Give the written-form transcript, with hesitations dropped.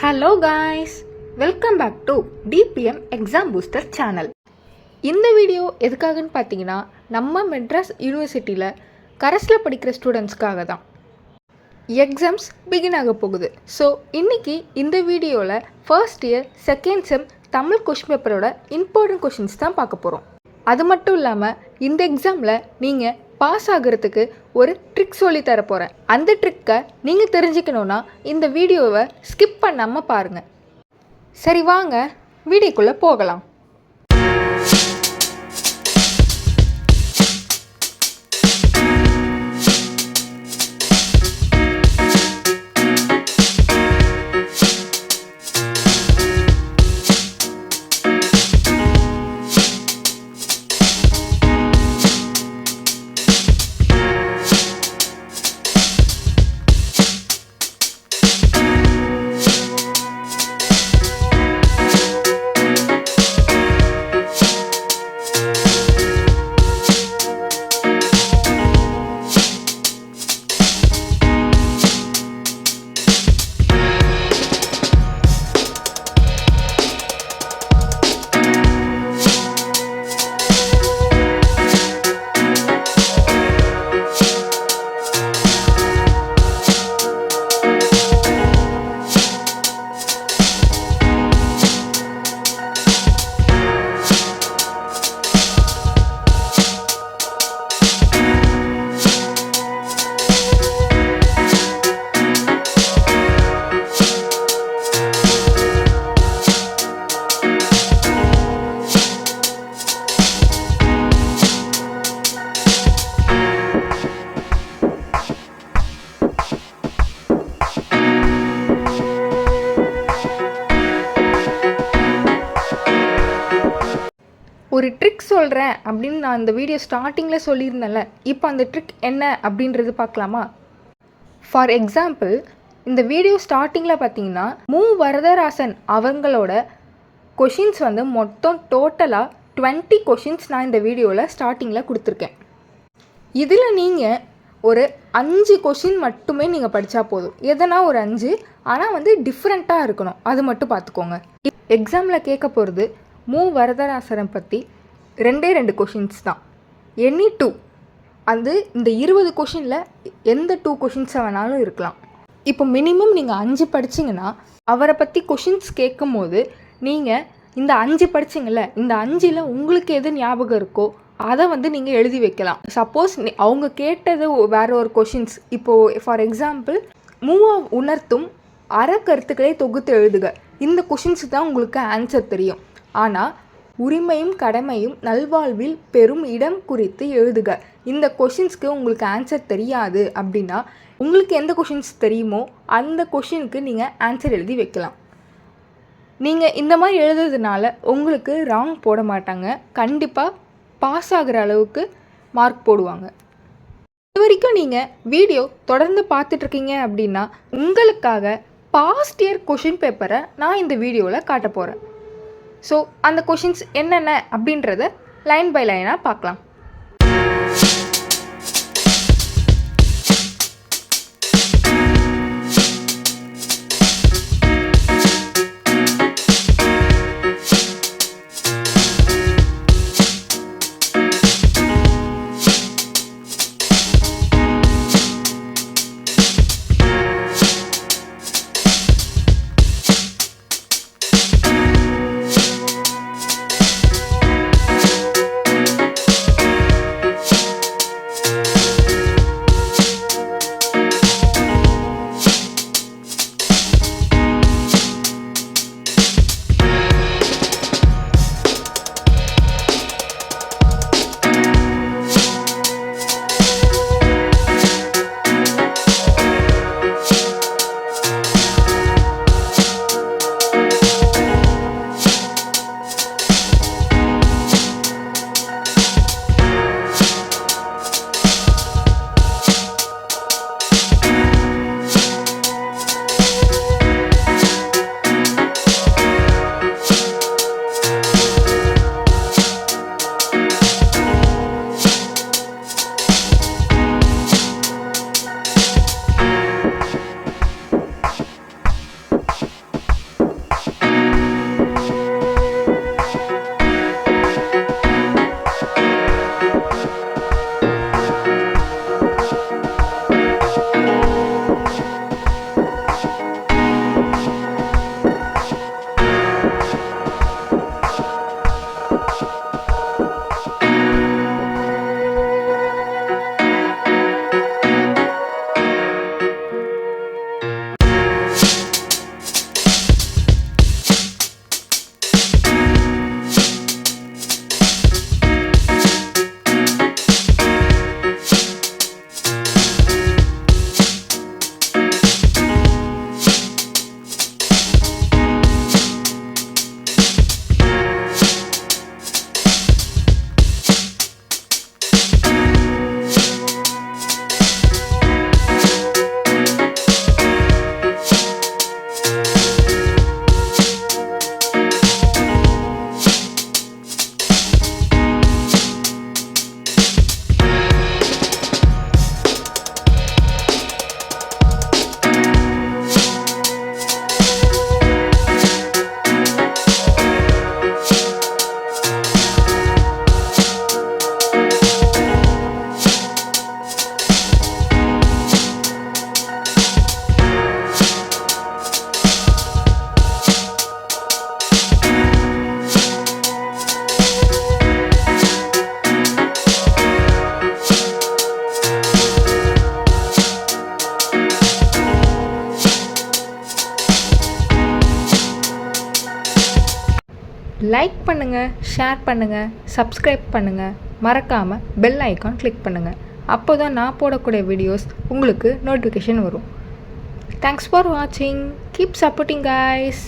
Hello guys, welcome back to TPM exam booster channel. இந்த video எதுக்காகன்னு பார்த்தீங்கன்னா, நம்ம மெட்ராஸ் யூனிவர்சிட்டியில் கரஸில் படிக்கிற ஸ்டூடெண்ட்ஸ்க்காக தான். எக்ஸாம்ஸ் பிகின் ஆக போகுது. ஸோ இன்றைக்கி இந்த வீடியோவில் first year second sem Tamil question பேப்பரோட இம்பார்ட்டன்ட் கொஷின்ஸ் தான் பார்க்க போகிறோம். அது மட்டும் இல்லாமல் இந்த எக்ஸாமில் நீங்கள் பாஸ் ஆகிறதுக்கு ஒரு ட்ரிக் சொல்லி தர போகிறேன். அந்த ட்ரிக்கை நீங்கள் தெரிஞ்சுக்கணுன்னா இந்த வீடியோவை ஸ்கிப் பண்ணாமல் பாருங்கள். சரி, வாங்க வீடியோக்குள்ளே போகலாம். ஒரு ட்ரிக் சொல்கிறேன் அப்படின்னு நான் இந்த வீடியோ ஸ்டார்டிங்கில் சொல்லியிருந்தேன்ல. இப்போ அந்த ட்ரிக் என்ன அப்படின்றது பார்க்கலாமா? ஃபார் எக்ஸாம்பிள், இந்த வீடியோ ஸ்டார்டிங்கில் பார்த்தீங்கன்னா வரதராசன் அவங்களோட கொஷின்ஸ் வந்து மொத்தம் டோட்டலாக 20 கொஷின்ஸ் நான் இந்த வீடியோவில் ஸ்டார்டிங்கில் கொடுத்துருக்கேன். இதில் நீங்கள் ஒரு 5 கொஷின் மட்டுமே நீங்கள் படித்தா போதும். எதனா ஒரு 5, ஆனால் வந்து டிஃப்ரெண்ட்டாக இருக்கணும். அது மட்டும் பார்த்துக்கோங்க. எக்ஸாமில் கேட்க போகிறது வரதராசனை பற்றி 2 கொஷின்ஸ் தான். எனி 2, அது இந்த 20 கொஷினில் எந்த 2 கொஷின்ஸை வேணாலும் இருக்கலாம். இப்போ மினிமம் நீங்கள் 5 படிச்சிங்கன்னா அவரை பற்றி கொஷின்ஸ் கேட்கும் போது நீங்கள் இந்த 5 படிச்சிங்கள்ல, இந்த 5ல் உங்களுக்கு எது ஞாபகம் இருக்கோ அதை வந்து நீங்கள் எழுதி வைக்கலாம். சப்போஸ் அவங்க கேட்டது வேறு ஒரு கொஷின்ஸ், இப்போது ஃபார் எக்ஸாம்பிள் உணர்த்தும் அறக்கருத்துக்களை தொகுத்து எழுதுக, இந்த கொஷின்ஸுக்கு தான் உங்களுக்கு ஆன்சர் தெரியும். ஆனால் உரிமையும் கடமையும் நல்வாழ்வில் பெரும் இடம் குறித்து எழுதுக, இந்த கொஷின்ஸ்க்கு உங்களுக்கு ஆன்சர் தெரியாது அப்படின்னா உங்களுக்கு எந்த கொஷின்ஸ் தெரியுமோ அந்த கொஷினுக்கு நீங்கள் ஆன்சர் எழுதி வைக்கலாம். நீங்கள் இந்த மாதிரி எழுதுறதுனால உங்களுக்கு ராங் போட மாட்டாங்க. கண்டிப்பாக பாஸ் ஆகிற அளவுக்கு மார்க் போடுவாங்க. இது வரைக்கும் நீங்கள் வீடியோ தொடர்ந்து பார்த்துட்ருக்கீங்க அப்படின்னா உங்களுக்காக பாஸ்ட் இயர் கொஷின் பேப்பரை நான் இந்த வீடியோவில் காட்ட போகிறேன். ஸோ அந்த கொஷின்ஸ் என்னென்ன அப்படின்றத லைன் பை லைனாக பார்க்கலாம். லைக் பண்ணுங்கள், ஷேர் பண்ணுங்கள், சப்ஸ்கிரைப் பண்ணுங்கள், மறக்காமல் பெல் ஐக்கான் கிளிக் பண்ணுங்கள். அப்போ தான் நான் போடக்கூடிய வீடியோஸ் உங்களுக்கு நோட்டிஃபிகேஷன் வரும். தேங்க்ஸ் ஃபார் வாட்சிங். Keep supporting guys.